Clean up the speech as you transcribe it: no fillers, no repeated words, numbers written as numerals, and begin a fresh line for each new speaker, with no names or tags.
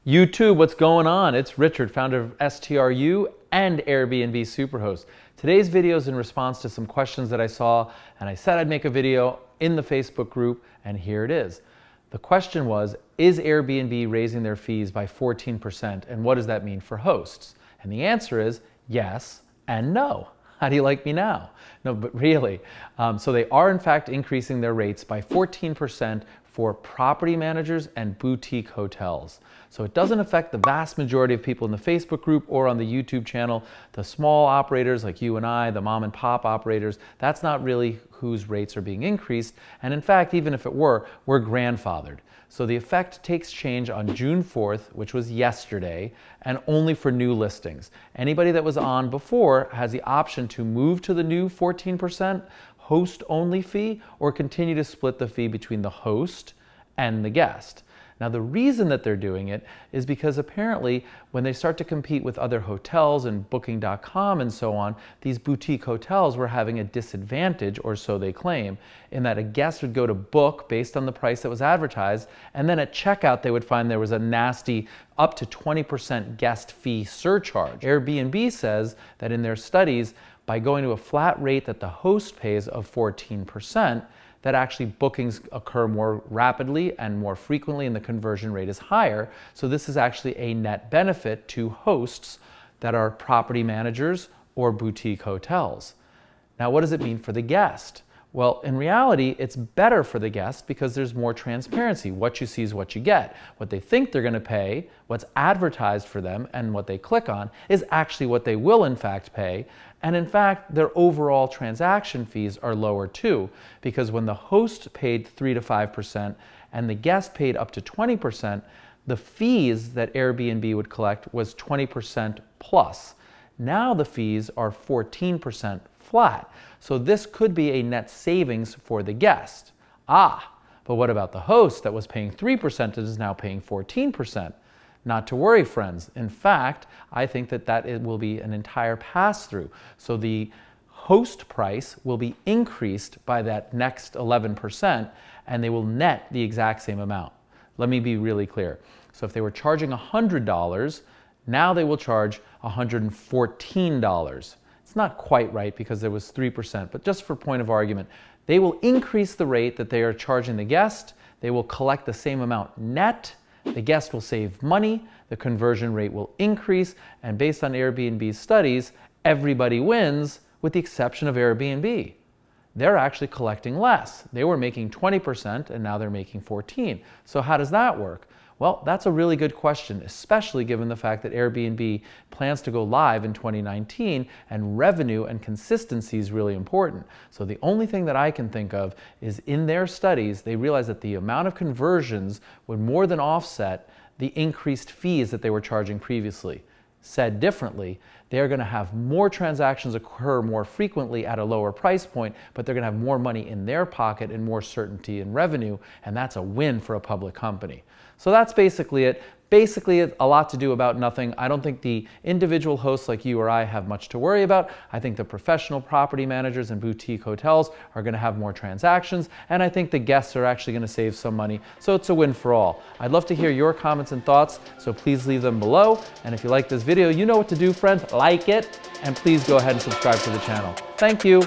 YouTube, what's going on? It's Richard, founder of STRU and Airbnb Superhost. Today's video is in response to some questions that I saw, and I said I'd make a video in the Facebook group, and here it is. The question was, is Airbnb raising their fees by 14%, and what does that mean for hosts? And the answer is yes and no. How do you like me now? No, but really. So they are in fact increasing their rates by 14% for property managers and boutique hotels. So it doesn't affect the vast majority of people in the Facebook group or on the YouTube channel. The small operators like you and I, the mom and pop operators, that's not really whose rates are being increased. And in fact, even if it were, we're grandfathered. So the effect takes change on June 4th, which was yesterday, and only for new listings. Anybody that was on before has the option to move to the new 14% host-only fee or continue to split the fee between the host and the guest. Now, the reason that they're doing it is because apparently when they start to compete with other hotels and Booking.com and so on, these boutique hotels were having a disadvantage, or so they claim, in that a guest would go to book based on the price that was advertised, and then at checkout they would find there was a nasty up to 20% guest fee surcharge. Airbnb says that in their studies, by going to a flat rate that the host pays of 14%, that actually bookings occur more rapidly and more frequently, and the conversion rate is higher. So this is actually a net benefit to hosts that are property managers or boutique hotels. Now, what does it mean for the guest? Well, in reality, it's better for the guest because there's more transparency. What you see is what you get. What they think they're going to pay, what's advertised for them, and what they click on is actually what they will in fact pay. And in fact, their overall transaction fees are lower too, because when the host paid 3 to 5% and the guest paid up to 20%, the fees that Airbnb would collect was 20% plus. Now the fees are 14% flat. So this could be a net savings for the guest. But what about the host that was paying 3% and is now paying 14%? Not to worry, friends. In fact, I think that it will be an entire pass-through. So the host price will be increased by that next 11%, and they will net the exact same amount. Let me be really clear. So if they were charging $100, now they will charge $114. It's not quite right because there was 3%, but just for point of argument, they will increase the rate that they are charging the guest. They will collect the same amount net. The guest will save money, the conversion rate will increase, and based on Airbnb's studies, everybody wins with the exception of Airbnb. They're actually collecting less. They were making 20% and now they're making 14%. So how does that work? Well, that's a really good question, especially given the fact that Airbnb plans to go live in 2019 and revenue and consistency is really important. So the only thing that I can think of is in their studies, they realized that the amount of conversions would more than offset the increased fees that they were charging previously. Said differently, they're going to have more transactions occur more frequently at a lower price point, but they're going to have more money in their pocket and more certainty in revenue, and that's a win for a public company. So that's basically it. Basically, it's a lot to do about nothing. I don't think the individual hosts like you or I have much to worry about. I think the professional property managers and boutique hotels are going to have more transactions, and I think the guests are actually going to save some money. So it's a win for all. I'd love to hear your comments and thoughts, so please leave them below. And if you like this video, you know what to do, friends. Like it, and please go ahead and subscribe to the channel. Thank you.